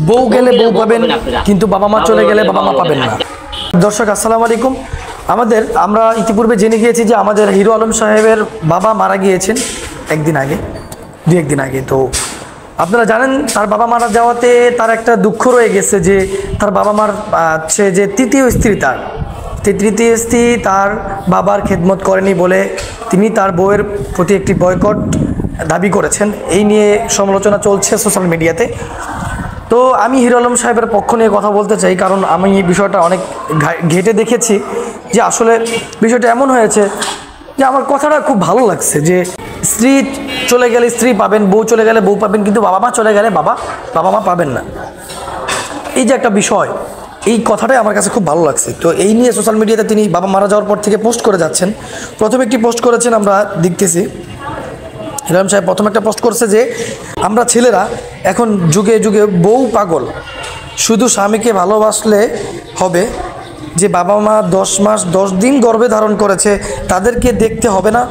বউ গেলে বউ পাবেন, কিন্তু বাবা মা চলে গেলে বাবা মা পাবেন না। দর্শক আসসালামু আলাইকুম। আমরা ইতিপূর্বে জেনে গিয়েছি যে আমাদের হিরো আলম সাহেবের বাবা মারা গিয়েছেন দু একদিন আগে। তো আপনারা জানেন তার বাবা মারা যাওয়াতে তার একটা দুঃখ রয়ে গেছে যে তার বাবা মার যে তৃতীয় স্ত্রী তার বাবার খেদমত করেনি বলে তিনি তার বউয়ের প্রতি একটি বয়কট দাবি করেছেন। এই নিয়ে সমালোচনা চলছে সোশ্যাল মিডিয়াতে। তো আমি হিরো আলম সাহেবের পক্ষ নিয়ে কথা বলতে চাই, কারণ আমি এই বিষয়টা অনেক ঘেঁটে দেখেছি যে আসলে বিষয়টা এমন হয়েছে যে আমার কথাটা খুব ভালো লাগছে যে স্ত্রী চলে গেলে স্ত্রী পাবেন, বউ চলে গেলে বউ পাবেন, কিন্তু বাবা মা চলে গেলে বাবা মা পাবেন না। এই যে একটা বিষয়, এই কথাটাই আমার কাছে খুব ভালো লাগছে। তো এই নিয়ে সোশ্যাল মিডিয়াতে তিনি বাবা মারা যাওয়ার পর থেকে পোস্ট করে যাচ্ছেন। প্রথমে একটি পোস্ট করেছেন, আমরা দেখতেছি হিরো আলম সাহেব প্রথম একটা পোস্ট করছে যে আমরা ছেলেরা এখন যুগে যুগে বউ পাগল, শুধু স্বামীকে ভালোবাসলে হবে, যে বাবা মা 10 মাস 10 দিন গর্ভে ধারণ করেছে তাদেরকে দেখতে হবে না,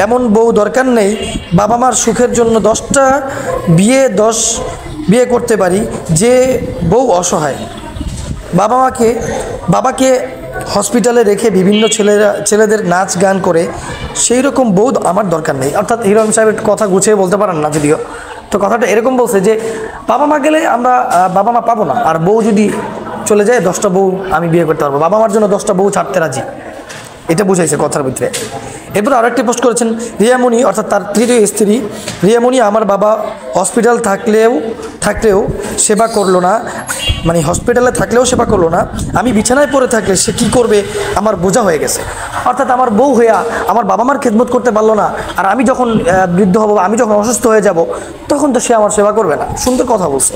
এমন বউ দরকার নেই। বাবা মার সুখের জন্য 10টা বিয়ে করতে পারি, যে বউ অসহায়। বাবাকে হসপিটালে রেখে বিভিন্ন ছেলেদের নাচ গান করে সেই রকম বউ আমার দরকার নেই। অর্থাৎ হিরো আলম সাহেবের কথা গুছিয়ে বলতে পারেন না যদিও, তো কথাটা এরকম বলছে যে বাবা মা গেলে আমরা বাবা মা পাবো না, আর বউ যদি চলে যায় 10টা বউ আমি বিয়ে করতে পারবো, বাবা মার জন্য 10টা বউ ছাড়তে রাজি, এটা বুঝাইছে কথার ভিতরে। এরপর আরেকটি পোস্ট করেছেন রিয়ামণি, অর্থাৎ তার তৃতীয় স্ত্রী রিয়ামণি, আমার বাবা হসপিটাল থাকলেও সেবা করলো না, মানে হসপিটালে থাকলেও সেবা করলো না, আমি বিছানায় পড়ে থাকলে সে কি করবে আমার বোঝা হয়ে গেছে। অর্থাৎ আমার বউ হইয়া আমার বাবা মার খেদমত করতে পারলো না, আর আমি যখন বৃদ্ধ হব, আমি যখন অসুস্থ হয়ে যাব, তখন তো সে আমার সেবা করবে না। সুন্দর কথা বলছে।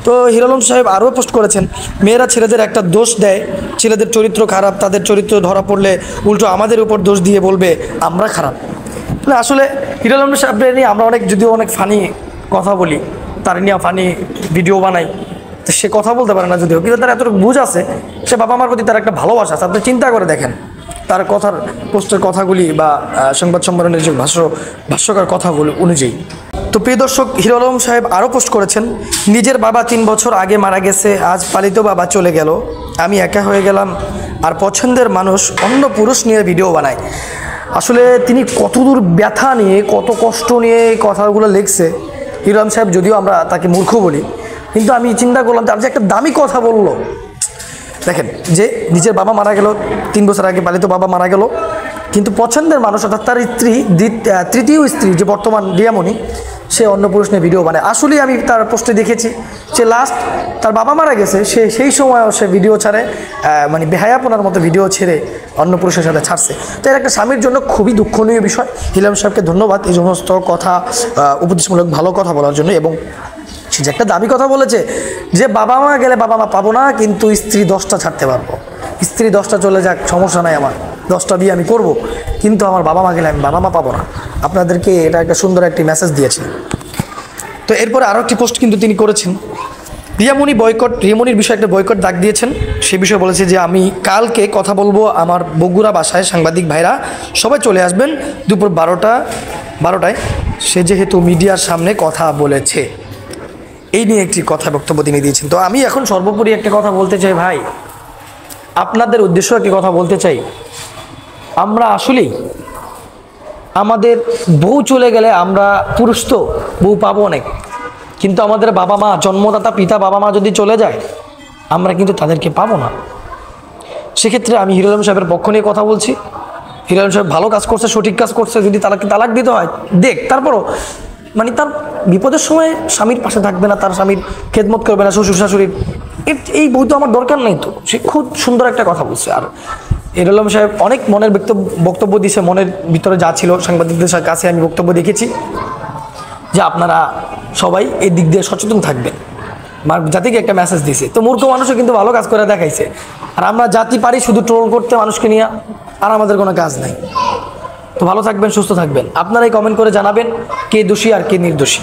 তো হিরো আলম সাহেব আরও পোস্ট করেছেন, মেয়েরা ছেলেদের একটা দোষ দেয়, ছেলেদের চরিত্র খারাপ, তাদের চরিত্র ধরা পড়লে উল্টো আমাদের উপর দোষ দিয়ে বলবে আমরা খারাপ। আসলে হিরো আলম সাহেবের নিয়ে আমরা যদিও অনেক ফানি কথা বলি, তার নিয়ে ফানি ভিডিও বানাই, তো সে কথা বলতে পারে না যদিও, কিন্তু তার এতটুকু বুঝ আছে, সে বাবা মার প্রতি তার একটা ভালোবাসা আছে। আপনি চিন্তা করে দেখেন তার পোস্টের কথাগুলি বা সংবাদ সম্মেলনের যে ভাষ্যকার কথাগুলো অনুযায়ী। তো প্রিয় দর্শক, হিরো আলম সাহেব আরও পোস্ট করেছেন, নিজের বাবা 3 বছর আগে মারা গেছে, আজ পালিত বাবা চলে গেল, আমি একা হয়ে গেলাম, আর পছন্দের মানুষ অন্য পুরুষ নিয়ে ভিডিও বানায়। আসলে তিনি কতদূর ব্যথা নিয়ে, কত কষ্ট নিয়ে এই কথাগুলো লিখছে হিরো আলম সাহেব, যদিও আমরা তাকে মূর্খ বলি, কিন্তু আমি চিন্তা করলাম তার যে একটা দামি কথা বললো। দেখেন যে নিজের বাবা মারা গেল, 3 বছর আগে পালিত বাবা মারা গেল, কিন্তু পছন্দের মানুষ অর্থাৎ তার তৃতীয় স্ত্রী যে বর্তমান রিয়ামণি, সে অন্য পুরুষ নিয়ে ভিডিও বানায়। আসলেই আমি তার পোস্টে দেখেছি সে লাস্ট তার বাবা মারা গেছে, সেই সময়ও সে ভিডিও ছাড়ে, মানে বেহায়াপনার মতো ভিডিও ছেড়ে অন্য পুরুষের সাথে ছাড়ছে। তো এর একটা স্বামীর জন্য খুবই দুঃখনীয় বিষয়। হিরো আলম সাহেবকে ধন্যবাদ এই সমস্ত কথা, উপদেশমূলক ভালো কথা বলার জন্য। এবং সে যে একটা দাবি কথা বলেছে যে বাবা মা গেলে বাবা মা পাবো না, কিন্তু স্ত্রী 10টা ছাড়তে পারবো, স্ত্রী 10টা চলে যাক সমস্যা নাই, আমার 10টা বিয়ে আমি করবো, কিন্তু আমার বাবা মা গেলে আমি বাবা মা পাবো না। আপনাদেরকে এটা একটা সুন্দর একটি মেসেজ দিয়েছে। তো এরপরে আরও একটি পোস্ট কিন্তু তিনি করেছেন, রিয়ামণির বিষয়ে একটা বয়কট ডাক দিয়েছেন। সে বিষয়ে বলেছে যে আমি কালকে কথা বলবো আমার বগুড়া বাসায়, সাংবাদিক ভাইরা সবাই চলে আসবেন দুপুর 12টায়, সে যেহেতু মিডিয়ার সামনে কথা বলেছে। এই নিয়ে একটি বক্তব্য তিনি দিয়েছেন। তো আমি এখন সর্বোপরি একটা কথা বলতে চাই ভাই, আপনাদের উদ্দেশ্য একটি কথা বলতে চাই, আমরা আসলেই আমাদের বউ চলে গেলে আমরা পুরুষ তো বউ পাবো অনেক, কিন্তু আমাদের বাবা মা, জন্মদাতা পিতা বাবা মা যদি চলে যায় আমরা কিন্তু তাদেরকে পাবো না। সেক্ষেত্রে আমি হিরো আলম সাহেবের পক্ষ নিয়ে কথা বলছি। হিরো আলম সাহেব ভালো কাজ করছে, সঠিক কাজ করছে। যদি তালাক দিতে হয় তারপরও মানে তার বিপদের সময় স্বামীর পাশে থাকবে না, তার স্বামীর খেদমত করবে না, শ্বশুর শাশুড়ির, এই বই তো আমার দরকার নেই। তো সে খুব সুন্দর একটা কথা বলছে। আর হিরো আলম সাহেব অনেক মনের বক্তব্য দিয়েছে, মনের ভিতরে যা ছিল সাংবাদিকদের কাছে আমি বক্তব্য দেখেছি যে আপনারা সবাই এই দিক দিয়ে সচেতন থাকবেন, জাতিকে একটা মেসেজ দিয়েছে। তো মূর্খ মানুষও কিন্তু ভালো কাজ করে দেখাইছে। আর আমরা জাতি পারি শুধু ট্রোল করতে মানুষকে নিয়ে, আর আমাদের কোনো কাজ নাই। তো ভালো থাকবেন, সুস্থ থাকবেন। আপনারাই কমেন্ট করে জানাবেন কে দোষী আর কে নির্দোষী।